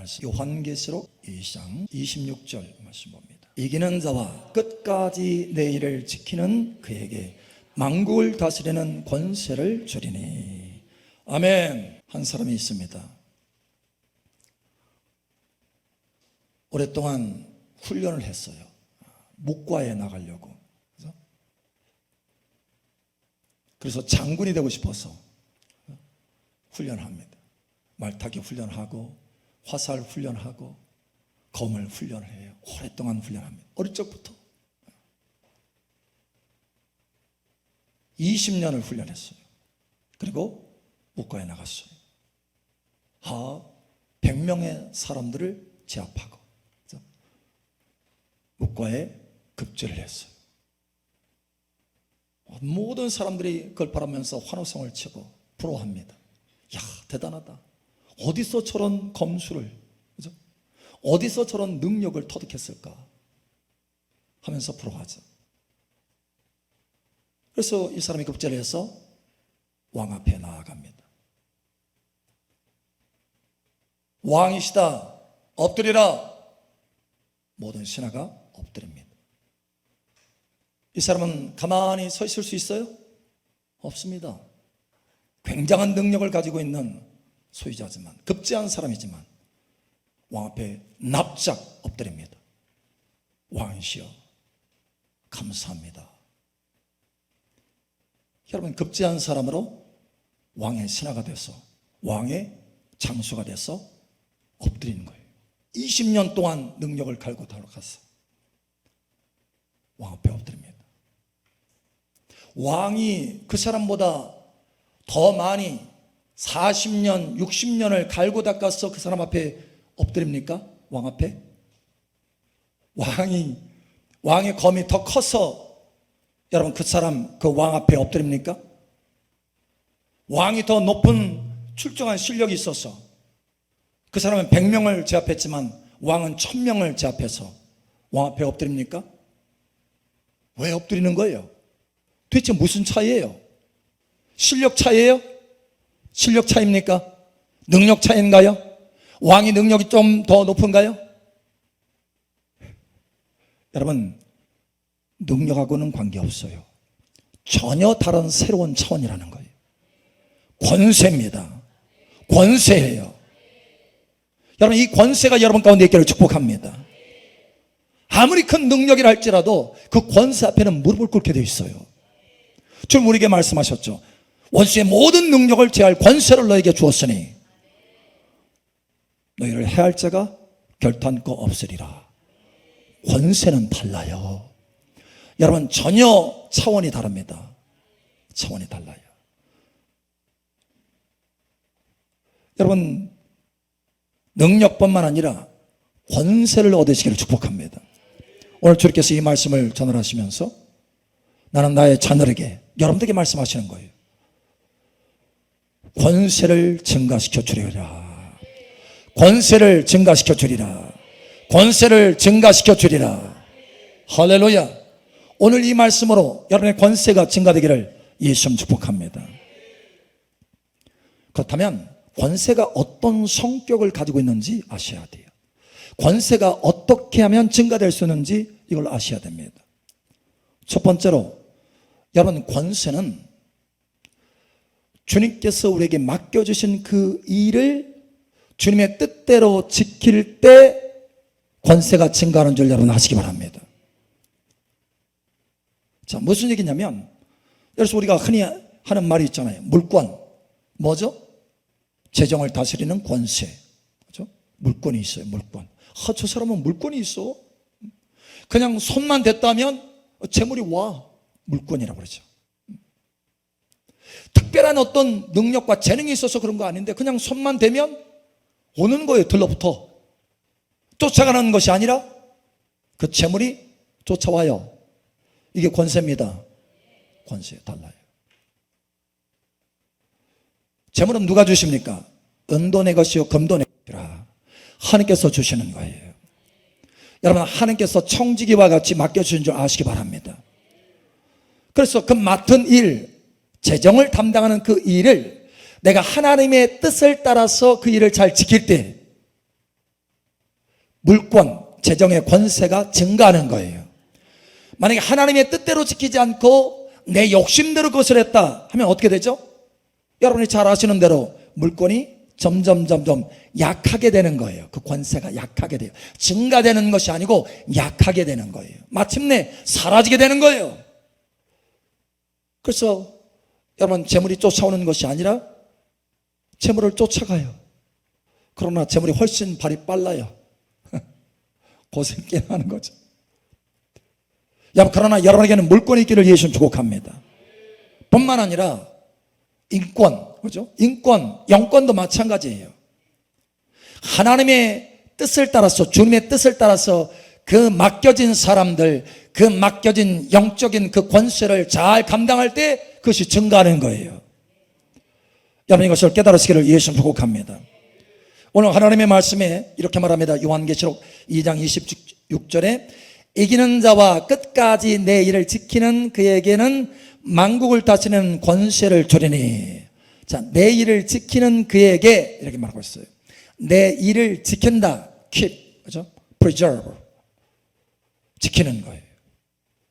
말씀, 요한계시록 2장 26절 말씀 봅니다. 이기는 자와 끝까지 내 일을 지키는 그에게 만국을 다스리는 권세를 주리니. 아멘. 한 사람이 있습니다. 오랫동안 훈련을 했어요. 묵과에 나가려고. 그래서 장군이 되고 싶어서 훈련합니다. 말타기 훈련하고 화살 훈련하고 검을 훈련을 해요. 오랫동안 훈련합니다. 어릴 적부터 20년을 훈련했어요. 그리고 묵과에 나갔어요. 100명의 사람들을 제압하고 묵과에 급제를 했어요. 모든 사람들이 그걸 바라면서 환호성을 치고 부러워합니다. 야, 대단하다. 어디서 저런 검술을, 그죠? 어디서 저런 능력을 터득했을까 하면서 부러워하죠. 그래서 이 사람이 급제를 해서 왕 앞에 나아갑니다. 왕이시다, 엎드리라. 모든 신하가 엎드립니다. 이 사람은 가만히 서 있을 수 있어요? 없습니다. 굉장한 능력을 가지고 있는 소유자지만, 급제한 사람이지만 왕 앞에 납작 엎드립니다. 왕이시여 감사합니다. 여러분, 급제한 사람으로 왕의 신하가 돼서 왕의 장수가 돼서 엎드리는 거예요. 20년 동안 능력을 갈고 닦아서 왕 앞에 엎드립니다. 왕이 그 사람보다 더 많이 40년, 60년을 갈고 닦아서 그 사람 앞에 엎드립니까? 왕 앞에? 왕의 검이 더 커서 여러분 그 사람, 그 왕 앞에 엎드립니까? 왕이 더 높은 출중한 실력이 있어서 그 사람은 100명을 제압했지만 왕은 1000명을 제압해서 왕 앞에 엎드립니까? 왜 엎드리는 거예요? 도대체 무슨 차이예요? 실력 차이예요? 실력 차이입니까? 능력 차이인가요? 왕이 능력이 좀 더 높은가요? 여러분, 능력하고는 관계없어요. 전혀 다른 새로운 차원이라는 거예요. 권세입니다. 권세예요. 여러분, 이 권세가 여러분 가운데 있기를 축복합니다. 아무리 큰 능력이라 할지라도 그 권세 앞에는 무릎을 꿇게 되어 있어요. 주님 우리에게 말씀하셨죠. 원수의 모든 능력을 제할 권세를 너에게 주었으니 너희를 해할 자가 결탄코 없으리라. 권세는 달라요. 여러분, 전혀 차원이 다릅니다. 차원이 달라요. 여러분, 능력뿐만 아니라 권세를 얻으시기를 축복합니다. 오늘 주님께서 이 말씀을 전하시면서 나는 나의 자녀에게, 여러분들에게 말씀하시는 거예요. 권세를 증가시켜 주리라. 권세를 증가시켜 주리라. 권세를 증가시켜 주리라. 할렐루야. 오늘 이 말씀으로 여러분의 권세가 증가되기를 예수님 축복합니다. 그렇다면 권세가 어떤 성격을 가지고 있는지 아셔야 돼요. 권세가 어떻게 하면 증가될 수 있는지 이걸 아셔야 됩니다. 첫 번째로 여러분, 권세는 주님께서 우리에게 맡겨주신 그 일을 주님의 뜻대로 지킬 때 권세가 증가하는 줄 여러분 아시기 바랍니다. 자, 무슨 얘기냐면, 그래서 우리가 흔히 하는 말이 있잖아요. 물권. 뭐죠? 재정을 다스리는 권세. 그렇죠? 물권이 있어요. 물권. 저 사람은 물권이 있어. 그냥 손만 댔다면 재물이 와. 물권이라고 그러죠. 특별한 어떤 능력과 재능이 있어서 그런 거 아닌데 그냥 손만 대면 오는 거예요. 들러붙어. 쫓아가는 것이 아니라 그 재물이 쫓아와요. 이게 권세입니다. 권세 달라요. 재물은 누가 주십니까? 은도 내 것이요 금도 내 것이라 하나님께서 주시는 거예요. 여러분, 하나님께서 청지기와 같이 맡겨주신 줄 아시기 바랍니다. 그래서 그 맡은 일, 재정을 담당하는 그 일을 내가 하나님의 뜻을 따라서 그 일을 잘 지킬 때 물권, 재정의 권세가 증가하는 거예요. 만약에 하나님의 뜻대로 지키지 않고 내 욕심대로 그것을 했다 하면 어떻게 되죠? 여러분이 잘 아시는 대로 물권이 점점 약하게 되는 거예요. 그 권세가 약하게 돼요. 증가되는 것이 아니고 약하게 되는 거예요. 마침내 사라지게 되는 거예요. 그래서 여러분, 재물이 쫓아오는 것이 아니라 재물을 쫓아가요. 그러나 재물이 훨씬 발이 빨라요. 고생 꽤 하는 거죠. 그러나 여러분에게는 물권이 있기를 예수는 축복합니다. 뿐만 아니라 인권, 그죠? 인권, 영권도 마찬가지예요. 하나님의 뜻을 따라서, 주님의 뜻을 따라서 그 맡겨진 사람들, 그 맡겨진 영적인 그 권세를 잘 감당할 때 그것이 증가하는 거예요. 여러분, 이것을 깨달으시기를 예수는 축복합니다. 오늘 하나님의 말씀에 이렇게 말합니다. 요한계시록 2장 26절에 이기는 자와 끝까지 내 일을 지키는 그에게는 만국을 다스리는 권세를 주리니. 자, 내 일을 지키는 그에게 이렇게 말하고 있어요. 내 일을 지킨다, keep, 그죠? preserve, 지키는 거예요.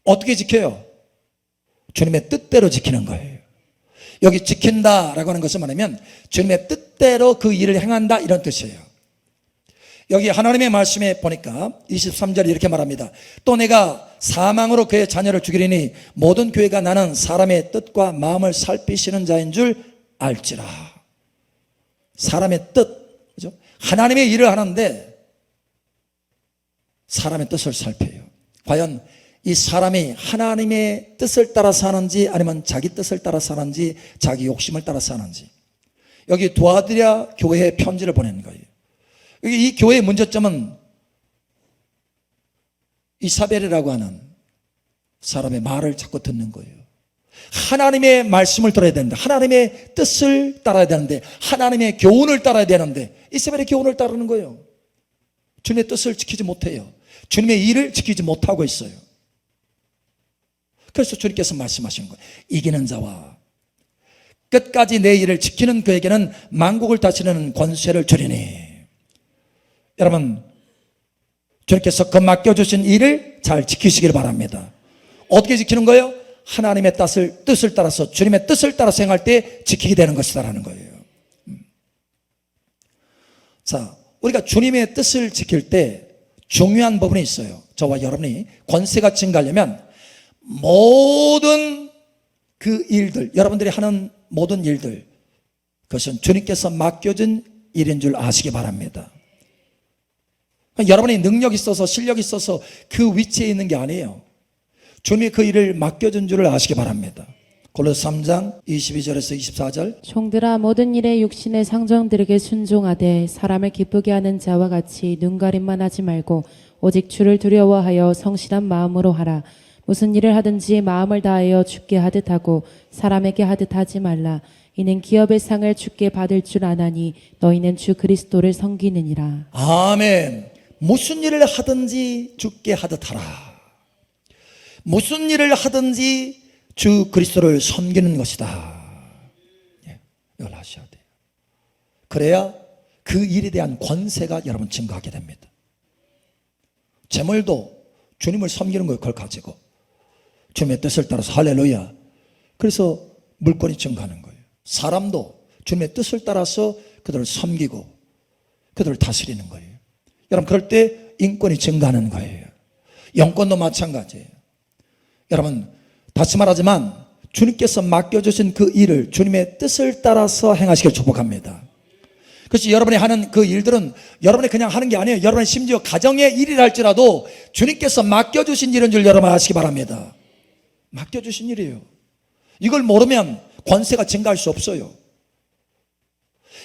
어떻게 지켜요? 주님의 뜻대로 지키는 거예요. 여기 지킨다라고 하는 것은 뭐냐면 주님의 뜻대로 그 일을 행한다, 이런 뜻이에요. 여기 하나님의 말씀에 보니까 23절에 이렇게 말합니다. 또 내가 사망으로 그의 자녀를 죽이리니 모든 교회가 나는 사람의 뜻과 마음을 살피시는 자인 줄 알지라. 사람의 뜻, 그죠? 하나님의 일을 하는데 사람의 뜻을 살펴요. 과연 이 사람이 하나님의 뜻을 따라서 하는지 아니면 자기 뜻을 따라서 하는지 자기 욕심을 따라서 하는지. 여기 도아디아 교회에 편지를 보낸 거예요. 여기 이 교회의 문제점은 이사벨이라고 하는 사람의 말을 자꾸 듣는 거예요. 하나님의 말씀을 들어야 되는데, 하나님의 뜻을 따라야 되는데, 하나님의 교훈을 따라야 되는데 이사벨의 교훈을 따르는 거예요. 주님의 뜻을 지키지 못해요. 주님의 일을 지키지 못하고 있어요. 그래서 주님께서 말씀하신 거예요. 이기는 자와 끝까지 내 일을 지키는 그에게는 만국을 다스리는 권세를 주리니. 여러분, 주님께서 그 맡겨주신 일을 잘 지키시길 바랍니다. 어떻게 지키는 거예요? 하나님의 뜻을 따라서, 주님의 뜻을 따라서 행할 때 지키게 되는 것이다라는 거예요. 자, 우리가 주님의 뜻을 지킬 때 중요한 부분이 있어요. 저와 여러분이 권세가 증가하려면 모든 그 일들, 여러분들이 하는 모든 일들, 그것은 주님께서 맡겨준 일인 줄 아시기 바랍니다. 여러분이 능력이 있어서 실력이 있어서 그 위치에 있는 게 아니에요. 주님이 그 일을 맡겨준 줄을 아시기 바랍니다. 골로새 3장 22절에서 24절. 종들아, 모든 일에 육신의 상정들에게 순종하되 사람을 기쁘게 하는 자와 같이 눈가림만 하지 말고 오직 주를 두려워하여 성실한 마음으로 하라. 무슨 일을 하든지 마음을 다하여 주께 하듯 하고 사람에게 하듯 하지 말라. 이는 기업의 상을 주께 받을 줄 아나니 너희는 주 그리스도를 섬기느니라. 아멘. 무슨 일을 하든지 주께 하듯 하라. 무슨 일을 하든지 주 그리스도를 섬기는 것이다. 이걸 하셔야 돼요. 그래야 그 일에 대한 권세가 여러분 증가하게 됩니다. 재물도 주님을 섬기는 거예요. 그걸 가지고 주님의 뜻을 따라서. 할렐루야. 그래서 물권이 증가하는 거예요. 사람도 주님의 뜻을 따라서 그들을 섬기고 그들을 다스리는 거예요. 여러분, 그럴 때 인권이 증가하는 거예요. 영권도 마찬가지예요. 여러분, 다시 말하지만 주님께서 맡겨주신 그 일을 주님의 뜻을 따라서 행하시길 축복합니다. 그래서 여러분이 하는 그 일들은 여러분이 그냥 하는 게 아니에요. 여러분이 심지어 가정의 일이라 할지라도 주님께서 맡겨주신 일인 줄 여러분 아시기 바랍니다. 맡겨주신 일이에요. 이걸 모르면 권세가 증가할 수 없어요.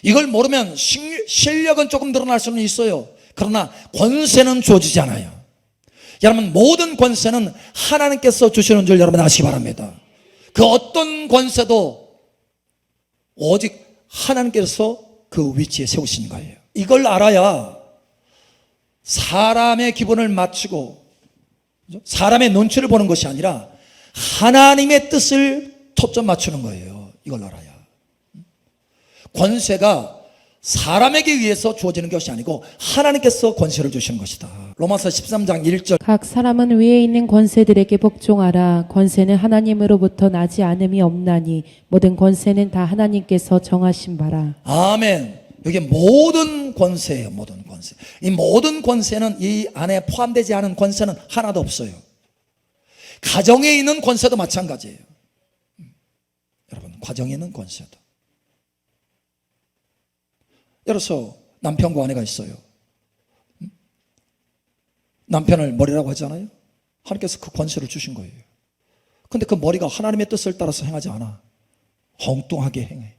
이걸 모르면 실력은 조금 늘어날 수는 있어요. 그러나 권세는 주어지지 않아요. 여러분, 모든 권세는 하나님께서 주시는 줄 여러분 아시기 바랍니다. 그 어떤 권세도 오직 하나님께서 그 위치에 세우신 거예요. 이걸 알아야 사람의 기분을 맞추고 사람의 눈치를 보는 것이 아니라 하나님의 뜻을 초점 맞추는 거예요. 이걸 알아야. 권세가 사람에게 의해서 주어지는 것이 아니고 하나님께서 권세를 주시는 것이다. 로마서 13장 1절. 각 사람은 위에 있는 권세들에게 복종하라. 권세는 하나님으로부터 나지 않음이 없나니 모든 권세는 다 하나님께서 정하신 바라. 아멘. 여기 모든 권세예요. 모든 권세. 이 모든 권세는 이 안에 포함되지 않은 권세는 하나도 없어요. 가정에 있는 권세도 마찬가지예요. 여러분, 가정에 있는 권세도. 예를 들어서 남편과 아내가 있어요. 남편을 머리라고 하잖아요. 하나님께서 그 권세를 주신 거예요. 근데 그 머리가 하나님의 뜻을 따라서 행하지 않아. 엉뚱하게 행해.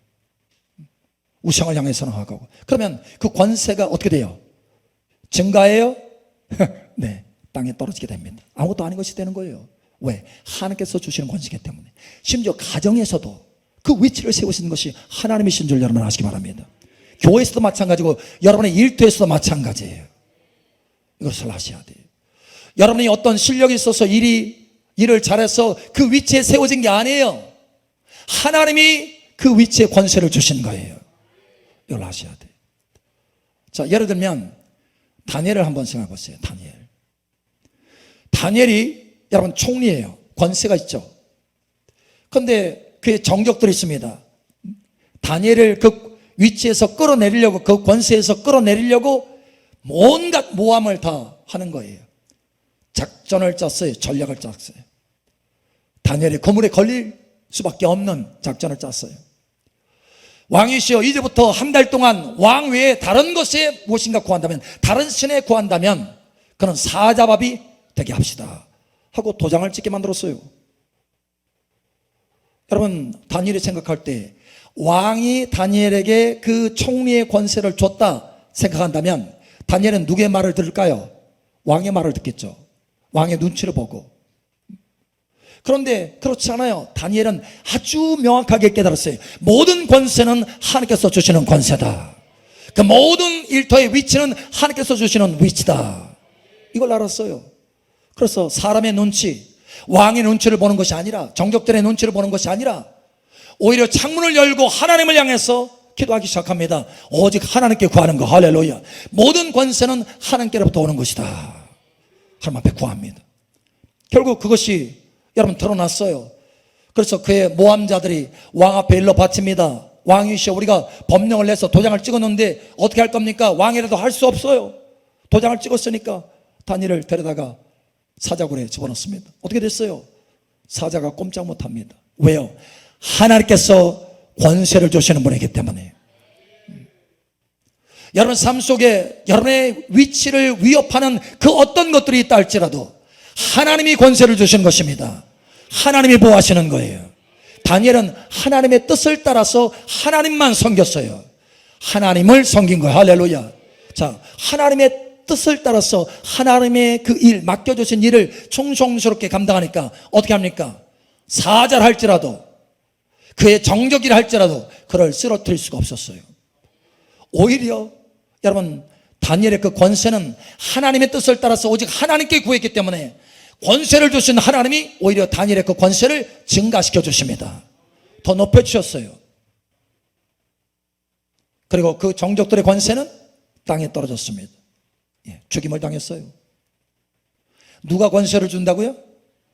우상을 향해서는 하고. 그러면 그 권세가 어떻게 돼요? 증가해요? 네, 땅에 떨어지게 됩니다. 아무것도 아닌 것이 되는 거예요. 왜? 하나님께서 주시는 권세이기 때문에. 심지어 가정에서도 그 위치를 세우시는 것이 하나님이신 줄 여러분 아시기 바랍니다. 교회에서도 마찬가지고 여러분의 일터에서도 마찬가지예요. 이것을 아셔야 돼요. 여러분이 어떤 실력이 있어서 일을 잘해서 그 위치에 세워진 게 아니에요. 하나님이 그 위치에 권세를 주신 거예요. 이걸 아셔야 돼요. 자, 예를 들면 다니엘을 한번 생각해 보세요. 다니엘이 여러분 총리예요. 권세가 있죠. 그런데 그의 정적들이 있습니다. 다니엘을 그 위치에서 끌어내리려고, 그 권세에서 끌어내리려고 온갖 모함을 다 하는 거예요. 작전을 짰어요. 전략을 짰어요. 다니엘이 그물에 걸릴 수밖에 없는 작전을 짰어요. 왕이시여, 이제부터 한 달 동안 왕 외에 다른 것에 무엇인가 구한다면, 다른 신에 구한다면 그는 사자밥이 되게 합시다 하고 도장을 찍게 만들었어요. 여러분, 다니엘이 생각할 때 왕이 다니엘에게 그 총리의 권세를 줬다 생각한다면 다니엘은 누구의 말을 들을까요? 왕의 말을 듣겠죠. 왕의 눈치를 보고. 그런데 그렇지 않아요. 다니엘은 아주 명확하게 깨달았어요. 모든 권세는 하나님께서 주시는 권세다. 그 모든 일터의 위치는 하나님께서 주시는 위치다. 이걸 알았어요. 그래서 사람의 눈치, 왕의 눈치를 보는 것이 아니라, 정적들의 눈치를 보는 것이 아니라 오히려 창문을 열고 하나님을 향해서 기도하기 시작합니다. 오직 하나님께 구하는 거. 할렐루야. 모든 권세는 하나님께로부터 오는 것이다. 하나님 앞에 구합니다. 결국 그것이 여러분 드러났어요. 그래서 그의 모함자들이 왕 앞에 일러 바칩니다. 왕이시여, 우리가 법령을 내서 도장을 찍었는데 어떻게 할 겁니까? 왕이라도 할 수 없어요. 도장을 찍었으니까. 다니엘을 데려다가 사자굴에 집어넣습니다. 어떻게 됐어요? 사자가 꼼짝 못합니다. 왜요? 하나님께서 권세를 주시는 분이기 때문에. 여러분 삶 속에 여러분의 위치를 위협하는 그 어떤 것들이 있다 할지라도 하나님이 권세를 주시는 것입니다. 하나님이 보호하시는 거예요. 다니엘은 하나님의 뜻을 따라서 하나님만 섬겼어요. 하나님을 섬긴 거예요. 할렐루야. 자, 하나님의 뜻을 따라서 하나님의 그 일, 맡겨주신 일을 충성스럽게 감당하니까 어떻게 합니까? 사자를 할지라도, 그의 정적이라 할지라도 그를 쓰러뜨릴 수가 없었어요. 오히려 여러분, 다니엘의 그 권세는 하나님의 뜻을 따라서 오직 하나님께 구했기 때문에 권세를 주신 하나님이 오히려 다니엘의 그 권세를 증가시켜 주십니다. 더 높여주셨어요. 그리고 그 정적들의 권세는 땅에 떨어졌습니다. 죽임을 당했어요. 누가 권세를 준다고요?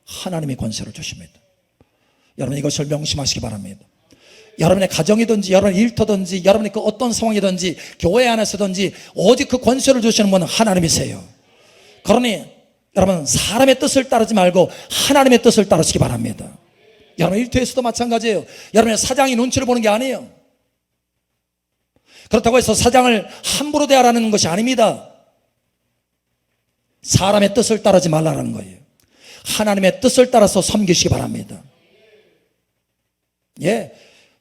하나님이 권세를 주십니다. 여러분, 이것을 명심하시기 바랍니다. 여러분의 가정이든지 여러분의 일터든지 여러분의 그 어떤 상황이든지 교회 안에서든지 오직 그 권세를 주시는 분은 하나님이세요. 그러니 여러분, 사람의 뜻을 따르지 말고 하나님의 뜻을 따르시기 바랍니다. 여러분 일터에서도 마찬가지예요. 여러분의 사장이 눈치를 보는 게 아니에요. 그렇다고 해서 사장을 함부로 대하라는 것이 아닙니다. 사람의 뜻을 따르지 말라는 거예요. 하나님의 뜻을 따라서 섬기시기 바랍니다.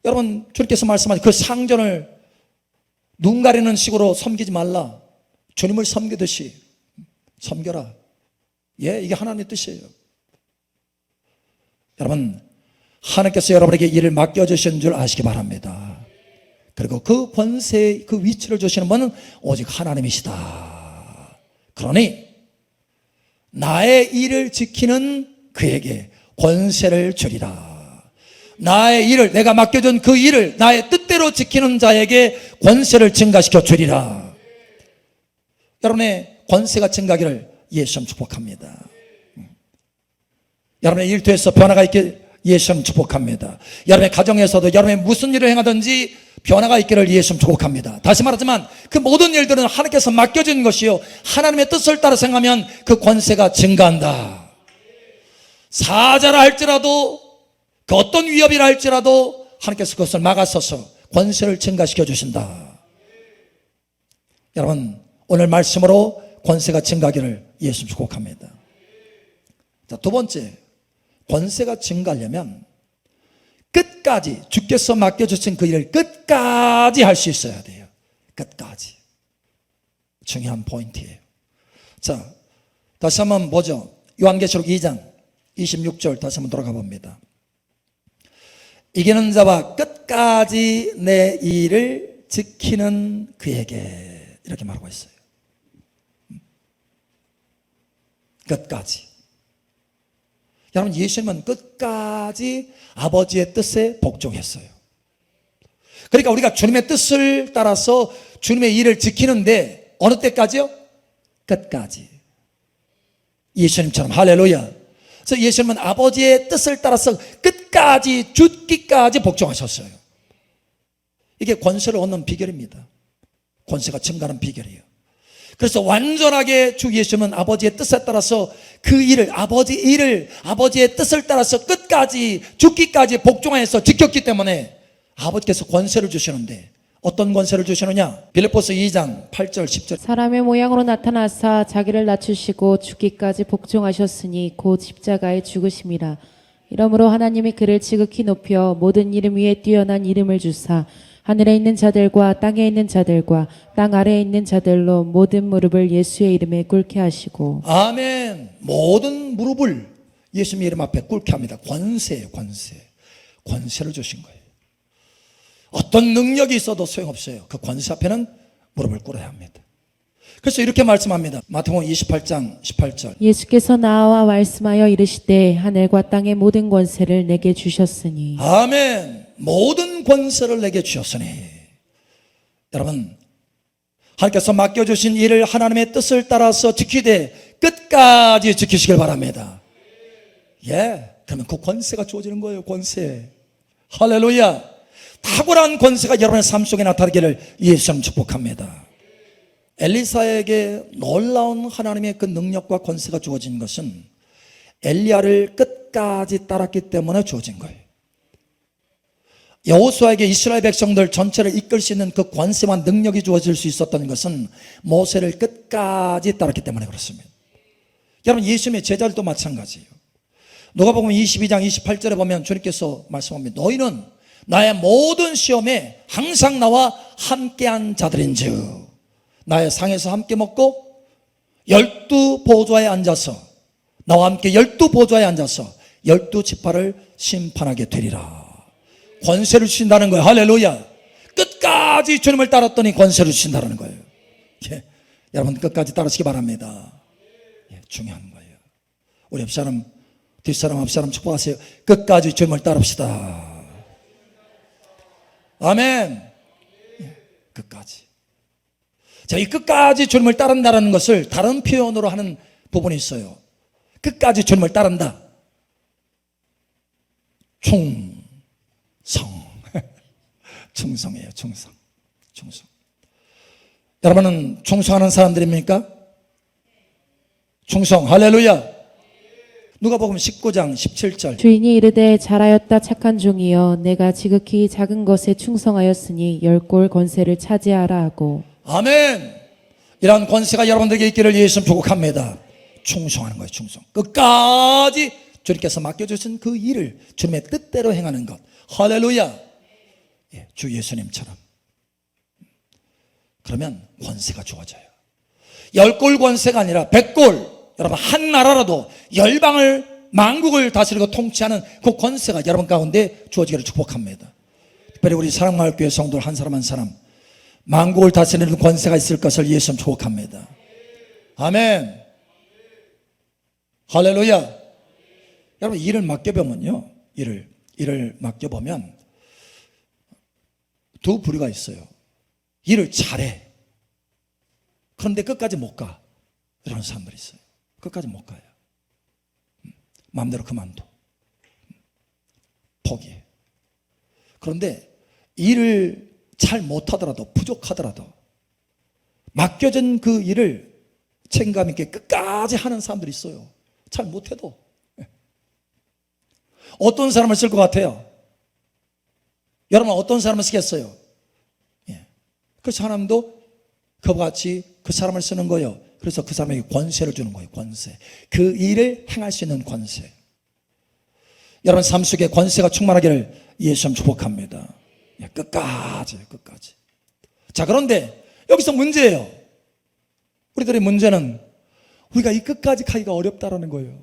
여러분, 주님께서 말씀하신 그 상전을 눈 가리는 식으로 섬기지 말라. 주님을 섬기듯이 섬겨라. 이게 하나님의 뜻이에요. 여러분, 하나님께서 여러분에게 일을 맡겨주신 줄 아시기 바랍니다. 그리고 그 권세, 그 위치를 주시는 분은 오직 하나님이시다. 그러니 나의 일을 지키는 그에게 권세를 주리라. 나의 일을, 내가 맡겨준 그 일을 나의 뜻대로 뜻대로 지키는 자에게 권세를 증가시켜 주리라. 여러분의 권세가 증가하기를 예수님 축복합니다. 여러분의 일터에서 변화가 있길 예수님 축복합니다. 여러분의 가정에서도 여러분의 무슨 일을 행하든지 변화가 있기를 예수님 축복합니다. 다시 말하지만 그 모든 일들은 하나님께서 맡겨진 것이요, 하나님의 뜻을 따라 생각하면 그 권세가 증가한다. 사자라 할지라도, 그 어떤 위협이라 할지라도 하나님께서 그것을 막아서서 권세를 증가시켜 주신다. 여러분, 오늘 말씀으로 권세가 증가하기를 예수님 축복합니다. 자, 두 번째, 권세가 증가하려면 끝까지 주께서 맡겨주신 그 일을 끝까지 할 수 있어야 돼요. 끝까지. 중요한 포인트예요. 자, 다시 한번 보죠. 요한계시록 2장 26절 다시 한번 돌아가 봅니다. 이기는 자와 끝까지 내 일을 지키는 그에게, 이렇게 말하고 있어요. 끝까지. 여러분, 예수님은 끝까지 아버지의 뜻에 복종했어요. 그러니까 우리가 주님의 뜻을 따라서 주님의 일을 지키는데 어느 때까지요? 끝까지. 예수님처럼. 할렐루야. 그래서 예수님은 아버지의 뜻을 따라서 끝까지, 죽기까지 복종하셨어요. 이게 권세를 얻는 비결입니다. 권세가 증가하는 비결이에요. 그래서 완전하게 주 예수님은 아버지의 뜻에 따라서 그 일을, 아버지의 뜻을 따라서 끝까지, 죽기까지 복종하여서 지켰기 때문에 아버지께서 권세를 주시는데, 어떤 권세를 주시느냐? 빌립보서 2장 8절 10절. 사람의 모양으로 나타나사 자기를 낮추시고 죽기까지 복종하셨으니 곧 십자가에 죽으심이라. 이러므로 하나님이 그를 지극히 높여 모든 이름 위에 뛰어난 이름을 주사 하늘에 있는 자들과 땅에 있는 자들과 땅 아래에 있는 자들로 모든 무릎을 예수의 이름에 꿇게 하시고. 아멘. 모든 무릎을 예수님 이름 앞에 꿇게 합니다. 권세예요, 권세. 권세를 주신 거예요. 어떤 능력이 있어도 소용없어요. 그 권세 앞에는 무릎을 꿇어야 합니다. 그래서 이렇게 말씀합니다. 마태복음 28장 18절. 예수께서 나와 말씀하여 이르시되 하늘과 땅의 모든 권세를 내게 주셨으니. 아멘. 모든 권세를 내게 주셨으니. 여러분, 하나님께서 맡겨주신 일을 하나님의 뜻을 따라서 지키되 끝까지 지키시길 바랍니다. 예, 그러면 그 권세가 주어지는 거예요. 권세. 할렐루야. 탁월한 권세가 여러분의 삶 속에 나타나기를 예수님 축복합니다. 엘리사에게 놀라운 하나님의 그 능력과 권세가 주어진 것은 엘리야를 끝까지 따랐기 때문에 주어진 거예요. 여호수아에게 이스라엘 백성들 전체를 이끌 수 있는 그 권세와 능력이 주어질 수 있었던 것은 모세를 끝까지 따랐기 때문에 그렇습니다. 여러분, 예수님의 제자들도 마찬가지예요. 누가복음 22장 28절에 보면 주님께서 말씀합니다. 너희는 나의 모든 시험에 항상 나와 함께한 자들인즉 나의 상에서 함께 먹고 12보좌에 앉아서, 나와 함께 12보좌에 앉아서 12지파를 심판하게 되리라. 권세를 주신다는 거예요. 할렐루야. 끝까지 주님을 따랐더니 권세를 주신다는 거예요. 예, 여러분 끝까지 따르시기 바랍니다. 예, 중요한 거예요. 우리 옆사람, 뒷사람, 앞사람 축복하세요. 끝까지 주님을 따릅시다. 아멘. 예, 끝까지. 자, 이 끝까지 주님을 따른다는 것을 다른 표현으로 하는 부분이 있어요. 끝까지 주님을 따른다. 충성. 충성이에요. 충성. 여러분은 충성하는 사람들입니까? 충성. 할렐루야. 누가복음 19장 17절. 주인이 이르되 잘하였다 착한 종이여 내가 지극히 작은 것에 충성하였으니 10골 권세를 차지하라 하고. 아멘. 이러한 권세가 여러분들에게 있기를 예수님 축복합니다. 충성하는 거예요. 충성. 끝까지 주님께서 맡겨주신 그 일을 주님의 뜻대로 행하는 것. 할렐루야. 예, 주 예수님처럼. 그러면 권세가 주어져요. 10골 권세가 아니라 100골. 여러분, 한 나라라도 열방을, 만국을 다스리고 통치하는 그 권세가 여러분 가운데 주어지기를 축복합니다. 특별히 우리 사랑마을교회 성도들 한 사람 한 사람 만국을 다스리는 권세가 있을 것을 예수님 축복합니다. 아멘. 할렐루야. 여러분, 일을 맡겨보면요, 일을 맡겨보면 두 부류가 있어요. 일을 잘해. 그런데 끝까지 못 가. 이런 사람들이 있어요. 끝까지 못 가요. 마음대로 그만둬. 포기해. 그런데 일을 잘 못하더라도, 부족하더라도 맡겨진 그 일을 책임감 있게 끝까지 하는 사람들이 있어요. 잘 못해도. 어떤 사람을 쓸 것 같아요? 여러분 어떤 사람을 쓰겠어요? 그래서 하나님도 그와 같이 그 사람을 쓰는 거예요. 그래서 그 사람에게 권세를 주는 거예요. 권세. 그 일을 행할 수 있는 권세. 여러분 삶 속에 권세가 충만하기를 예수님 축복합니다. 끝까지. 자, 그런데 여기서 문제예요. 우리들의 문제는 우리가 이 끝까지 가기가 어렵다라는 거예요.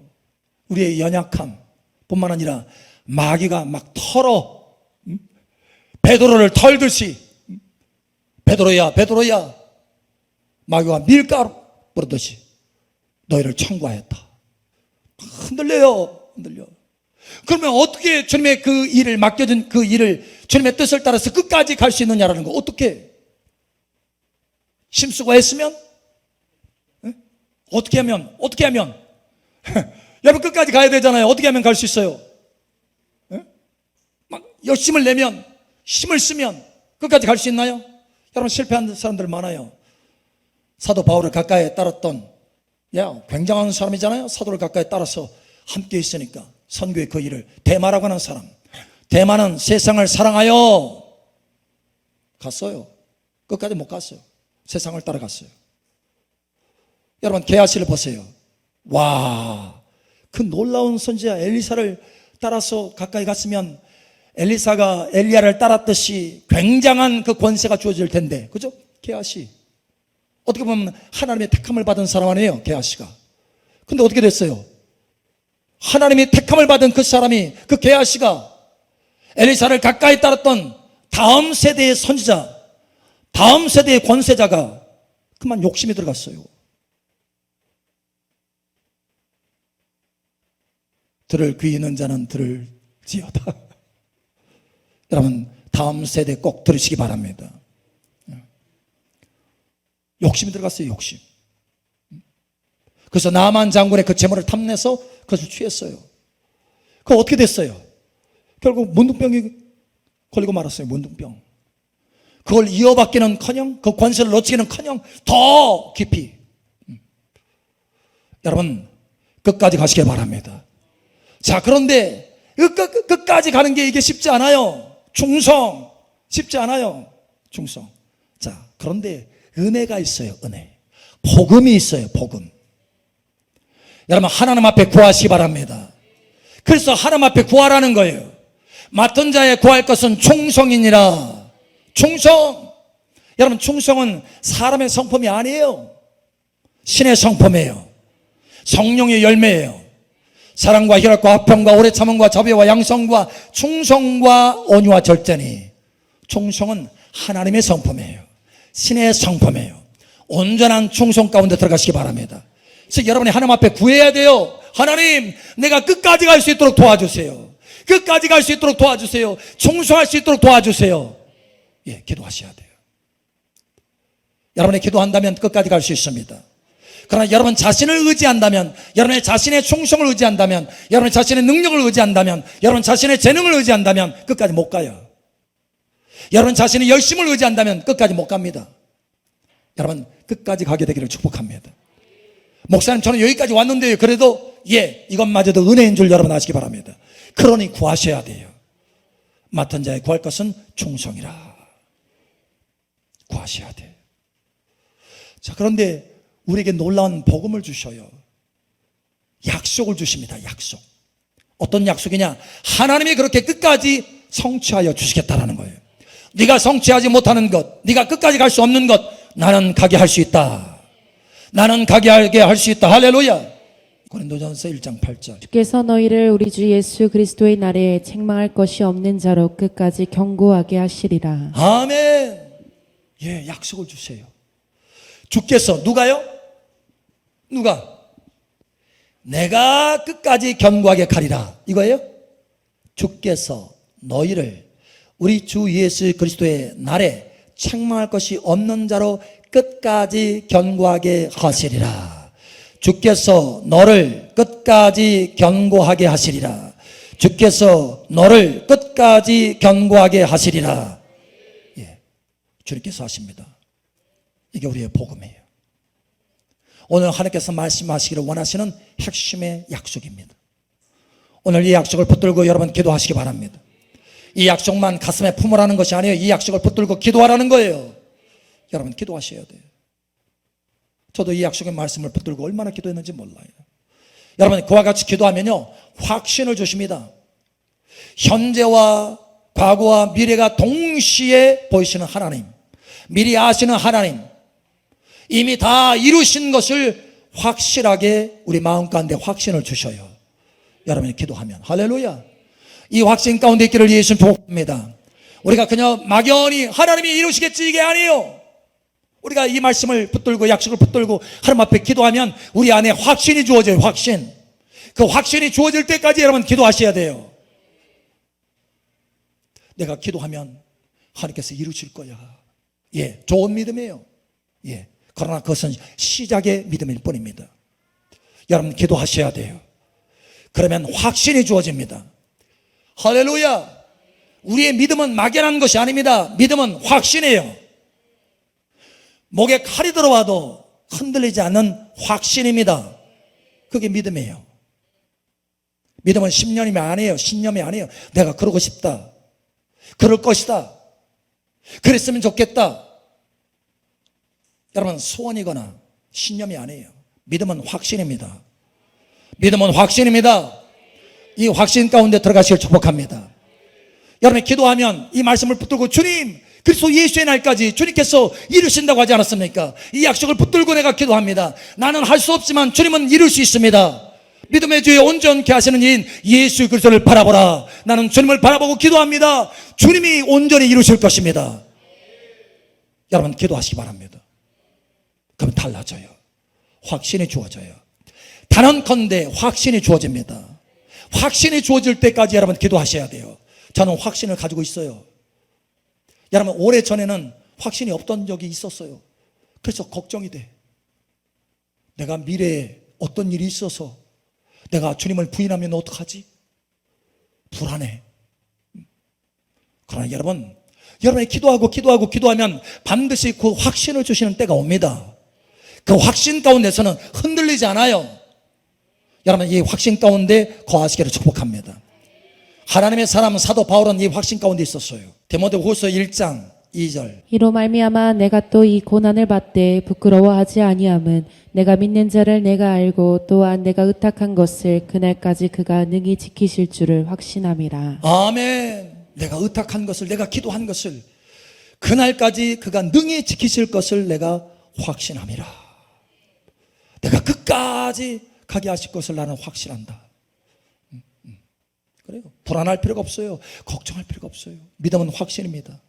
우리의 연약함 뿐만 아니라 마귀가 막 털어, 베드로를 털듯이, 베드로야 마귀가 밀가루 뿌리듯이 너희를 청구하였다. 흔들려. 그러면 어떻게 주님의 그 일을, 맡겨진 그 일을 주님의 뜻을 따라서 끝까지 갈 수 있느냐라는 거. 어떻게? 힘쓰고 애쓰면? 어떻게 하면? 여러분 끝까지 가야 되잖아요. 어떻게 하면 갈 수 있어요? 막 열심을 내면, 힘을 쓰면 끝까지 갈 수 있나요? 여러분 실패한 사람들 많아요. 사도 바울을 가까이 따랐던, 굉장한 사람이잖아요. 사도를 가까이 따라서 함께 있으니까 선교의 그 일을, 대마라고 하는 사람, 대마는 세상을 사랑하여 갔어요. 끝까지 못 갔어요. 세상을 따라갔어요. 여러분 게하시를 보세요. 와, 그 놀라운 선지자 엘리사를 따라서 가까이 갔으면 엘리사가 엘리야를 따랐듯이 굉장한 그 권세가 주어질 텐데, 그죠? 게하시 어떻게 보면 하나님의 택함을 받은 사람 아니에요, 게하시가. 근데 어떻게 됐어요? 하나님이 택함을 받은 그 사람이, 그 게하시가 엘리사를 가까이 따랐던 다음 세대의 선지자, 다음 세대의 권세자가 그만 욕심이 들어갔어요. 들을 귀 있는 자는 들을지어다. 여러분 다음 세대 꼭 들으시기 바랍니다. 욕심이 들어갔어요. 욕심. 그래서 나만 장군의 그 재물을 탐내서 그것을 취했어요. 그거 어떻게 됐어요? 결국 문둥병이 걸리고 말았어요. 문둥병. 그걸 이어받기는커녕, 그 권세를 놓치기는커녕 더 깊이. 여러분 끝까지 가시길 바랍니다. 자, 그런데 끝까지 가는 게 이게 쉽지 않아요. 충성 쉽지 않아요. 충성. 자, 그런데 은혜가 있어요. 은혜. 복음이 있어요. 복음. 여러분 하나님 앞에 구하시기 바랍니다. 그래서 하나님 앞에 구하라는 거예요. 맡은 자에 구할 것은 충성이니라. 충성. 여러분 충성은 사람의 성품이 아니에요. 신의 성품이에요. 성령의 열매예요. 사랑과 희락과 화평과 오래 참음과 자비와 양성과 충성과 온유와 절제니. 충성은 하나님의 성품이에요. 신의 성품이에요. 온전한 충성 가운데 들어가시기 바랍니다. 그래서 여러분이 하나님 앞에 구해야 돼요. 하나님, 내가 끝까지 갈 수 있도록 도와주세요. 끝까지 갈 수 있도록 도와주세요. 충성할 수 있도록 도와주세요. 기도하셔야 돼요. 여러분이 기도한다면 끝까지 갈 수 있습니다. 그러나 여러분 자신을 의지한다면, 여러분의 자신의 충성을 의지한다면, 여러분의 자신의 능력을 의지한다면, 여러분 자신의 재능을 의지한다면 끝까지 못 가요. 여러분 자신의 열심을 의지한다면 끝까지 못 갑니다. 여러분 끝까지 가게 되기를 축복합니다. 목사님 저는 여기까지 왔는데요, 그래도 이것마저도 은혜인 줄 여러분 아시기 바랍니다. 그러니 구하셔야 돼요. 맡은 자에 구할 것은 충성이라. 구하셔야 돼요. 자, 그런데 우리에게 놀라운 복음을 주셔요. 약속을 주십니다. 약속. 어떤 약속이냐? 하나님이 그렇게 끝까지 성취하여 주시겠다라는 거예요. 네가 성취하지 못하는 것, 네가 끝까지 갈 수 없는 것, 나는 가게 할 수 있다. 나는 가게 하게 할 수 있다. 할렐루야. 고린도전서 1장 8절. 주께서 너희를 우리 주 예수 그리스도의 날에 책망할 것이 없는 자로 끝까지 경고하게 하시리라. 아멘. 약속을 주세요. 주께서, 누가요? 누가? 내가 끝까지 견고하게 가리라. 이거예요? 주께서 너희를 우리 주 예수 그리스도의 날에 책망할 것이 없는 자로 끝까지 견고하게 하시리라. 주께서 너를 끝까지 견고하게 하시리라. 주께서 너를 끝까지 견고하게 하시리라. 예, 주님께서 하십니다. 이게 우리의 복음이에요. 오늘 하나님께서 말씀하시기를 원하시는 핵심의 약속입니다. 오늘 이 약속을 붙들고 여러분 기도하시기 바랍니다. 이 약속만 가슴에 품으라는 것이 아니에요. 이 약속을 붙들고 기도하라는 거예요. 여러분 기도하셔야 돼요. 저도 이 약속의 말씀을 붙들고 얼마나 기도했는지 몰라요. 여러분 그와 같이 기도하면요 확신을 주십니다. 현재와 과거와 미래가 동시에 보이시는 하나님, 미리 아시는 하나님, 이미 다 이루신 것을 확실하게 우리 마음 가운데 확신을 주셔요. 여러분이 기도하면. 할렐루야. 이 확신 가운데 있기를 예수님 축복합니다. 우리가 그냥 막연히 하나님이 이루시겠지 이게 아니에요. 우리가 이 말씀을 붙들고 약속을 붙들고 하나님 앞에 기도하면 우리 안에 확신이 주어져요. 확신. 그 확신이 주어질 때까지 여러분 기도하셔야 돼요. 내가 기도하면 하나님께서 이루실 거야. 예, 좋은 믿음이에요. 예, 그러나 그것은 시작의 믿음일 뿐입니다. 여러분 기도하셔야 돼요. 그러면 확신이 주어집니다. 할렐루야. 우리의 믿음은 막연한 것이 아닙니다. 믿음은 확신이에요. 목에 칼이 들어와도 흔들리지 않는 확신입니다. 그게 믿음이에요. 믿음은 신념이 아니에요. 신념이 아니에요. 내가 그러고 싶다. 그럴 것이다. 그랬으면 좋겠다. 여러분 소원이거나 신념이 아니에요. 믿음은 확신입니다. 믿음은 확신입니다. 이 확신 가운데 들어가시길 축복합니다. 여러분이 기도하면 이 말씀을 붙들고 주님 그리스도 예수의 날까지 주님께서 이루신다고 하지 않았습니까? 이 약속을 붙들고 내가 기도합니다. 나는 할 수 없지만 주님은 이룰 수 있습니다. 믿음의 주에 온전케 하시는 이인 예수 그리스도를 바라보라. 나는 주님을 바라보고 기도합니다. 주님이 온전히 이루실 것입니다. 여러분 기도하시기 바랍니다. 그럼 달라져요. 확신이 주어져요. 단언컨대 확신이 주어집니다. 확신이 주어질 때까지 여러분 기도하셔야 돼요. 저는 확신을 가지고 있어요. 여러분 오래전에는 확신이 없던 적이 있었어요. 그래서 걱정이 돼. 내가 미래에 어떤 일이 있어서 내가 주님을 부인하면 어떡하지? 불안해. 그러나 여러분이 기도하면 반드시 그 확신을 주시는 때가 옵니다. 그 확신 가운데서는 흔들리지 않아요. 여러분 이 확신 가운데 거하시기를 축복합니다. 하나님의 사람 사도 바울은 이 확신 가운데 있었어요. 디모데후서 1장 2절. 이로 말미암아 내가 또 이 고난을 받되 부끄러워하지 아니함은 내가 믿는 자를 내가 알고 또한 내가 의탁한 것을 그날까지 그가 능히 지키실 줄을 확신함이라. 아멘. 내가 의탁한 것을, 내가 기도한 것을 그날까지 그가 능히 지키실 것을 내가 확신함이라. 내가 끝까지 가게 하실 것을 나는 확신한다. 그래요. 불안할 필요가 없어요. 걱정할 필요가 없어요. 믿음은 확신입니다.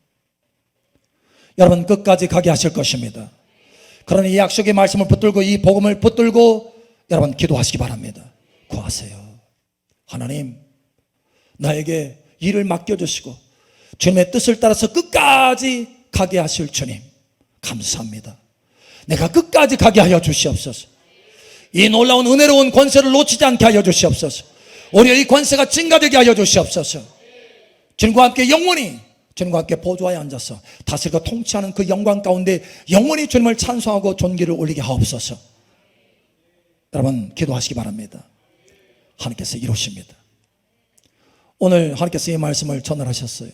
여러분 끝까지 가게 하실 것입니다. 그러니 이 약속의 말씀을 붙들고 이 복음을 붙들고 여러분 기도하시기 바랍니다. 구하세요. 하나님 나에게 일을 맡겨주시고 주님의 뜻을 따라서 끝까지 가게 하실 주님 감사합니다. 내가 끝까지 가게 하여 주시옵소서. 이 놀라운 은혜로운 권세를 놓치지 않게 하여 주시옵소서. 오히려 이 권세가 증가되게 하여 주시옵소서. 주님과 함께 영원히 주님과 함께 보좌에 앉아서 다스리고 통치하는 그 영광 가운데 영원히 주님을 찬송하고 존귀를 올리게 하옵소서. 여러분 기도하시기 바랍니다. 하나님께서 이루십니다. 오늘 하나님께서 이 말씀을 전달하셨어요.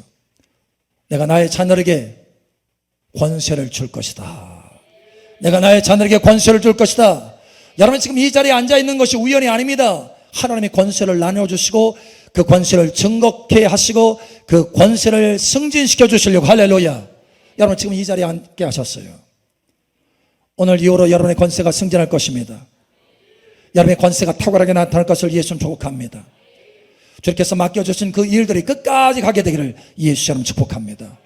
내가 나의 자녀에게 권세를 줄 것이다. 내가 나의 자녀에게 권세를 줄 것이다. 여러분 지금 이 자리에 앉아있는 것이 우연이 아닙니다. 하나님이 권세를 나눠주시고 그 권세를 증거케 하시고 그 권세를 승진시켜 주시려고. 할렐루야. 여러분 지금 이 자리에 앉게 하셨어요. 오늘 이후로 여러분의 권세가 승진할 것입니다. 여러분의 권세가 탁월하게 나타날 것을 예수님 축복합니다. 주님께서 맡겨주신 그 일들이 끝까지 가게 되기를 예수 이름 축복합니다.